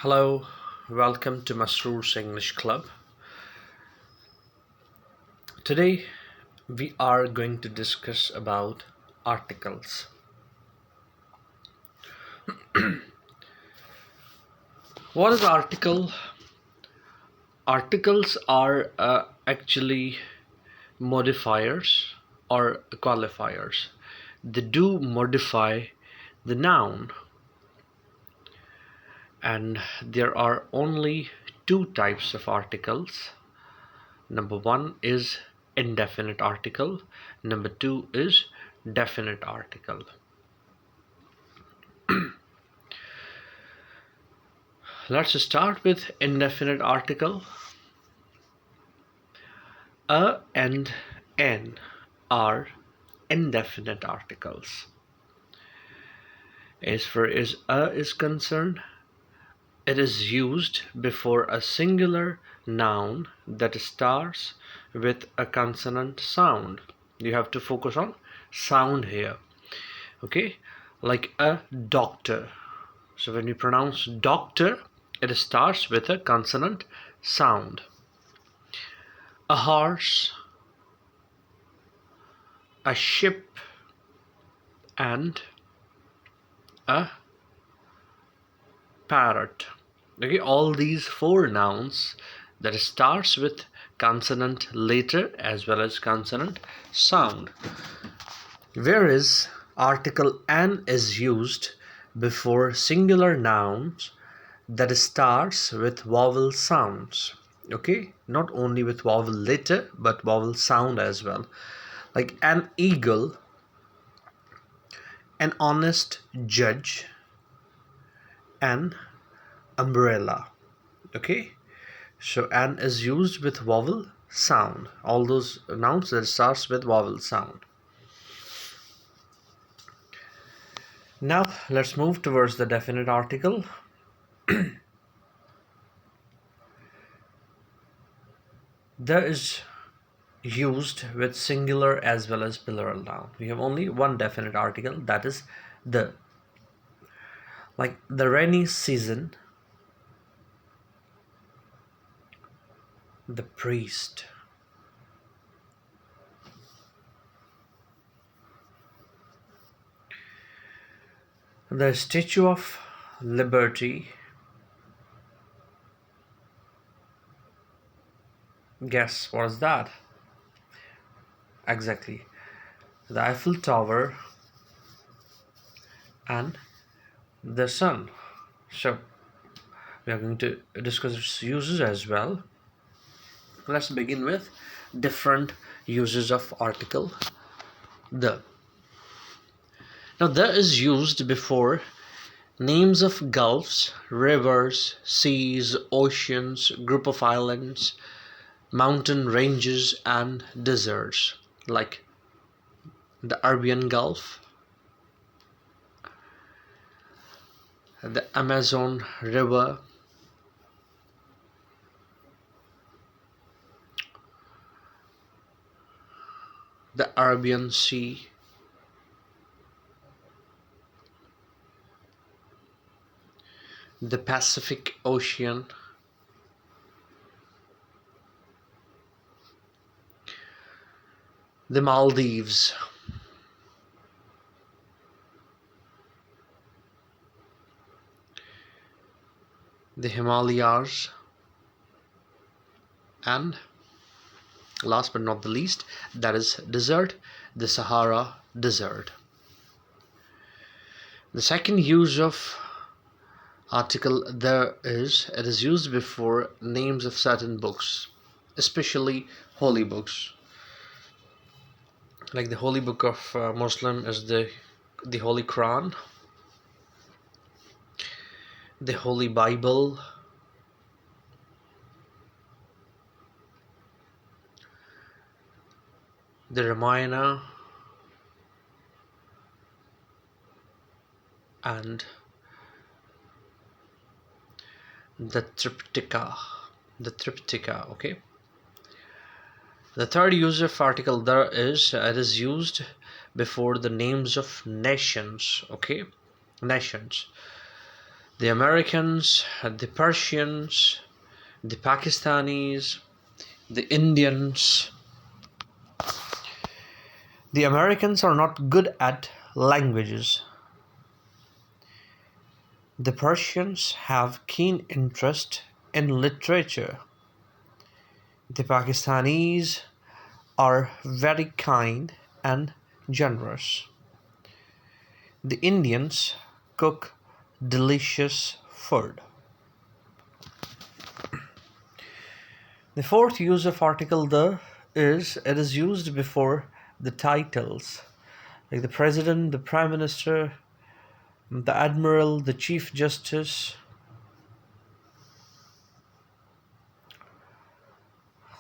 Hello, welcome to Masroor's English Club. Today we are going to discuss about articles. What is article? Articles are actually modifiers or qualifiers. They do modify the noun, and there are only two types of articles. Number one is indefinite article. Number two is definite article. Let's start with indefinite article. A and n are indefinite articles. As far as a is concerned, it is used before a singular noun that starts with a consonant sound. You have to focus on sound here. Okay, like a doctor. So when you pronounce doctor, it starts with a consonant sound. A horse, a ship, and a parrot. Okay, all these four nouns that starts with consonant letter as well as consonant sound. Whereas article an is used before singular nouns that starts with vowel sounds. Okay, not only with vowel letter but vowel sound as well, like an eagle, an honest judge, an umbrella. Okay, so an is used with vowel sound, all those nouns that starts with vowel sound. Now let's move towards the definite article. There is used with singular as well as plural noun. We have only one definite article, that is the. Like the rainy season, the priest. The Statue of Liberty. Guess what is that? Exactly. The Eiffel Tower and the sun. So we are going to discuss its uses as well. Let's begin with different uses of article the. Now the is used before names of gulfs, rivers, seas, oceans, group of islands, mountain ranges and deserts, like the Arabian Gulf, the Amazon River, the Arabian Sea, the Pacific Ocean, the Maldives, the Himalayas, and last but not the least, that is desert, the Sahara Desert. The second use of article there is it is used before names of certain books, especially holy books. Like the holy book of Muslim is the Holy Quran, the Holy Bible, the Ramayana, and the Triptaka. Okay. The third use of article there is it is used before the names of nations. Okay, nations. The Americans, the Persians, the Pakistanis, the Indians. The Americans are not good at languages. The Persians have keen interest in literature. The Pakistanis are very kind and generous. The Indians cook delicious food. The fourth use of article the is it is used before the titles like the president, the prime minister, the admiral, the chief justice.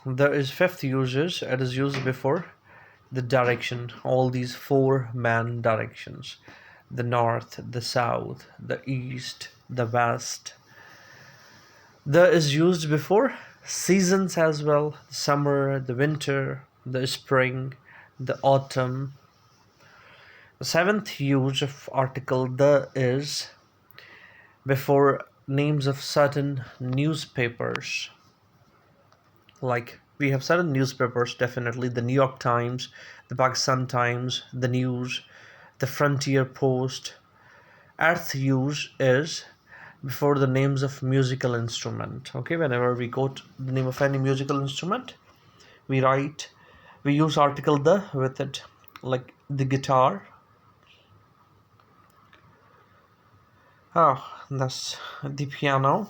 There is fifth uses it is used before the direction, all these four man directions: the north, the south, the east, the west. The is used before seasons as well: the summer, the winter, the spring, the autumn. The seventh use of article the is before names of certain newspapers. Like we have certain newspapers, definitely the New York Times, the Pakistan Times, the News, the Frontier Post. Eighth use is before the names of musical instrument. Okay, whenever we quote the name of any musical instrument, we use article the with it, like the guitar. Oh, that's the piano.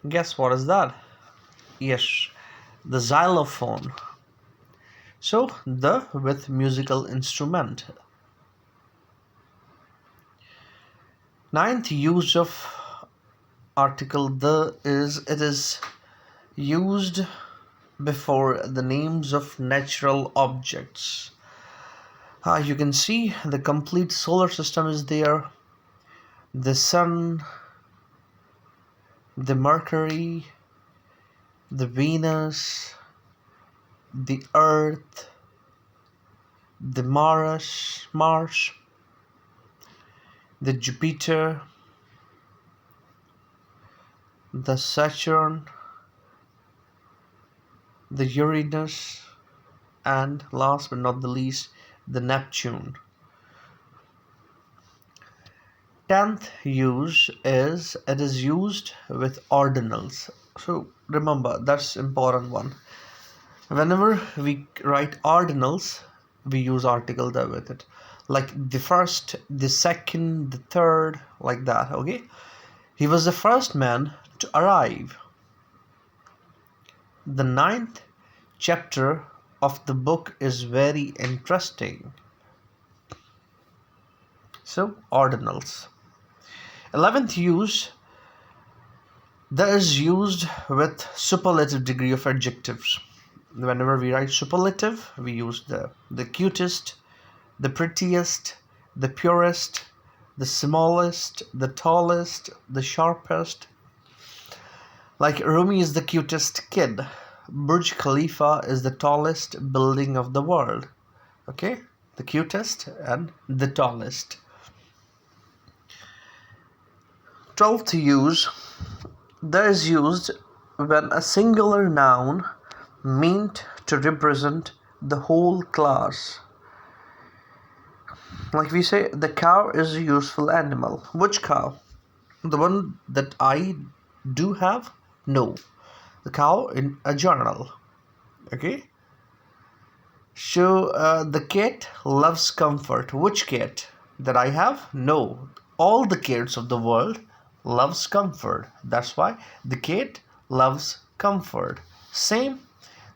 Guess what is that? Yes, the xylophone. So the with musical instrument. Ninth use of article the is it is used before the names of natural objects. You can see the complete solar system is there: the sun, the Mercury, the Venus, the Earth, the Mars, the Jupiter, the Saturn, the Uranus, and last but not the least, the Neptune. 10th use is it is used with ordinals. So remember, that's important one. Whenever we write ordinals, we use article there with it, like the first, the second, the third, like that. Okay, he was the first man to arrive. The 9th chapter of the book is very interesting. So ordinals. 11th use, that is used with superlative degree of adjectives. Whenever we write superlative, we use the cutest, the prettiest, the purest, the smallest, the tallest, the sharpest. Like Rumi is the cutest kid. Burj Khalifa is the tallest building of the world. Okay, the cutest and the tallest. 12th use, that is used when a singular noun meant to represent the whole class. Like we say, the cow is a useful animal. Which cow? The one that I do have? No. The cow in a journal. Okay. So the cat loves comfort. Which cat? That I have? No. All the cats of the world loves comfort. That's why the cat loves comfort. Same,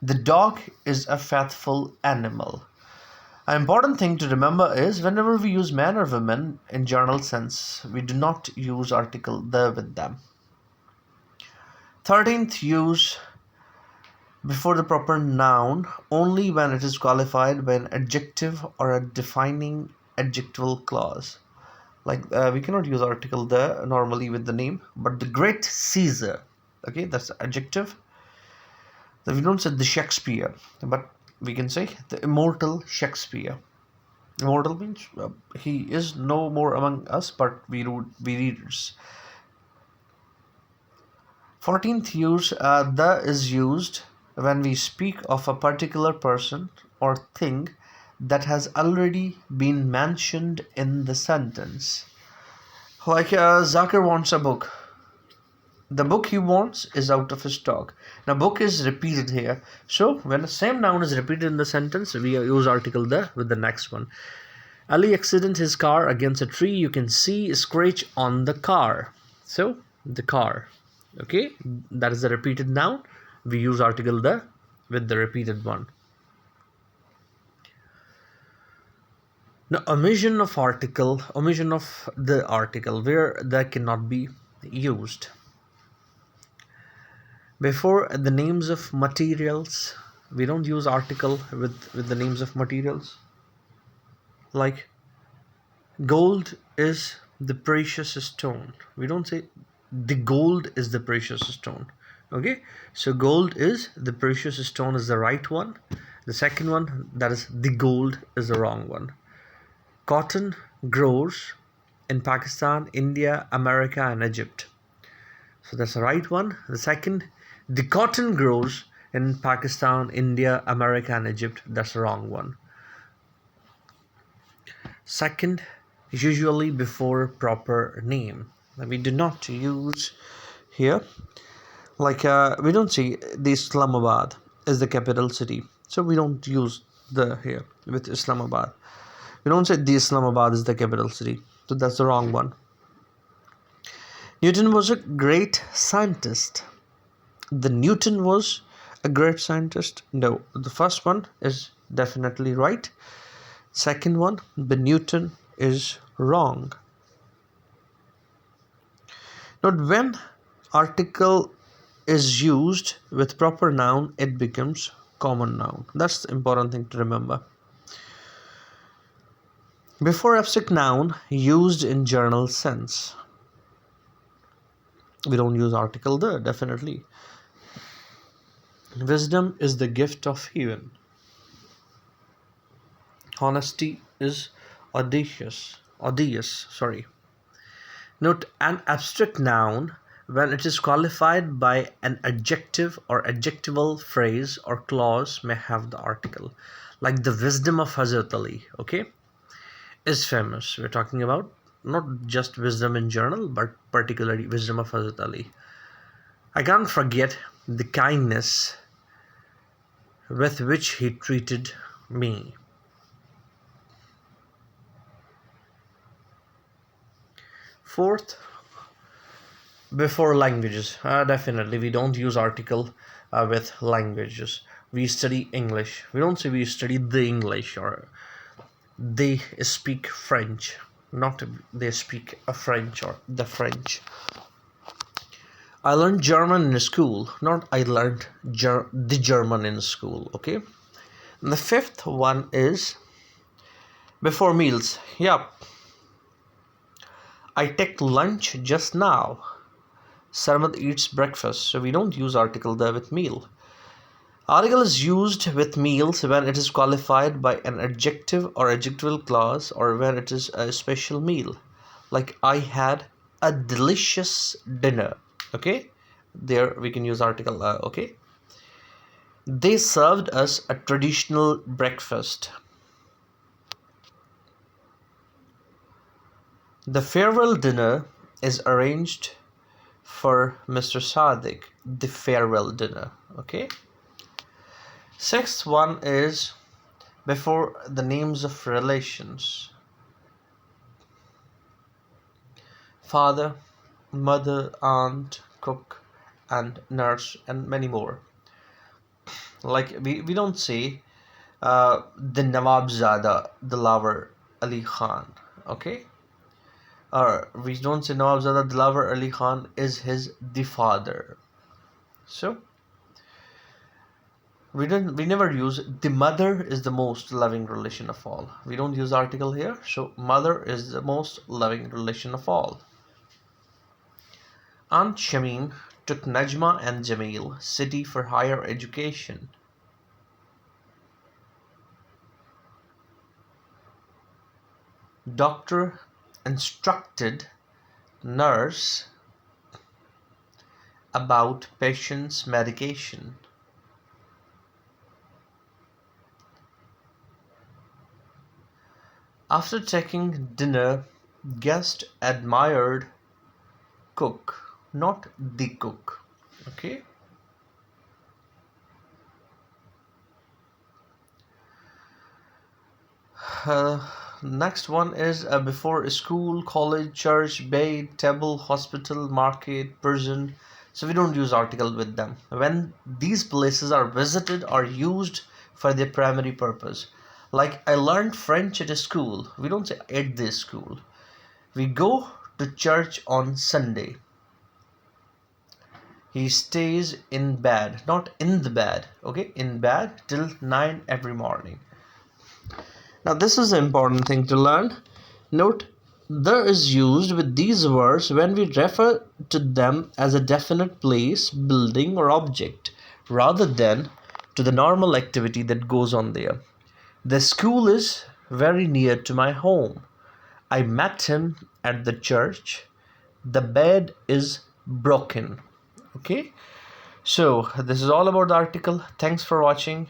the dog is a faithful animal. An important thing to remember is whenever we use man or women in general sense, we do not use article the with them. 13th use, before the proper noun only when it is qualified by an adjective or a defining adjectival clause. Like we cannot use article the normally with the name, but the great Caesar, okay, that's adjective. So we don't say the Shakespeare, but we can say the immortal Shakespeare. Immortal means he is no more among us, but we readers. 14th use, the is used when we speak of a particular person or thing that has already been mentioned in the sentence. Like Zakir wants a book. The book he wants is out of his stock. Now book is repeated here. So when the same noun is repeated in the sentence, we use article the with the next one. Ali accident his car against a tree. You can see a scratch on the car. So the car. Okay, that is the repeated noun. We use article the with the repeated one. Now omission of the article where that cannot be used. Before the names of materials, we don't use article with the names of materials. Like gold is the precious stone. We don't say the gold is the precious stone. Okay, so gold is the precious stone is the right one. The second one, that is the gold, is the wrong one. Cotton grows in Pakistan, India, America, and Egypt. So that's the right one. The second, the cotton grows in Pakistan, India, America, and Egypt. That's the wrong one. Second, usually before proper name. We do not use here. Like we don't say the Islamabad is the capital city. So we don't use the here with Islamabad. We don't say the Islamabad is the capital city. So that's the wrong one. Newton was a great scientist. The Newton was a great scientist. No, the first one is definitely right. Second one, the Newton, is wrong. Note when article is used with proper noun, it becomes common noun. That's the important thing to remember. Before abstract noun used in general sense. We don't use article there, definitely. Wisdom is the gift of heaven. Honesty is odious. Note an abstract noun when it is qualified by an adjective or adjectival phrase or clause may have the article. Like the wisdom of Hazrat Ali, okay, is famous. We're talking about not just wisdom in general, but particularly wisdom of Hazrat Ali. I can't forget the kindness with which he treated me. Fourth, before languages. Definitely, we don't use article with languages. We study English. We don't say we study the English or they speak French. Not they speak a French or the French. I learned German in school. Not I learned the German in school. Okay. And the fifth one is before meals. Yep. I take lunch just now. Sarmad eats breakfast. So we don't use article there with meal. Article is used with meals when it is qualified by an adjective or adjectival clause or when it is a special meal. Like I had a delicious dinner. Okay. There we can use article. Okay. They served us a traditional breakfast. The farewell dinner is arranged for Mr. Sadiq. The farewell dinner. Okay. Sixth one is before the names of relations. Father, mother, aunt, cook, and nurse, and many more. Like we don't say the Nawabzada, the lover Ali Khan. Okay. Or we don't say Nawabzada, the lover Ali Khan is his the father. So we never use the mother is the most loving relation of all. We don't use article here. So mother is the most loving relation of all. Aunt Shamim took Najma and Jamil city for higher education. Doctor instructed nurse about patient's medication. After taking dinner, guest admired cook, not the cook. Okay. Next one is before school, college, church, bed, table, hospital, market, prison. So we don't use article with them. When these places are visited or used for their primary purpose. Like I learned French at a school. We don't say at this school. We go to church on Sunday. He stays in bed, not in the bed, okay, in bed till 9 every morning. Now this is an important thing to learn. Note, the is used with these words when we refer to them as a definite place, building or object, rather than to the normal activity that goes on there. The school is very near to my home. I met him at the church. The bed is broken. Okay, so this is all about the article. Thanks for watching.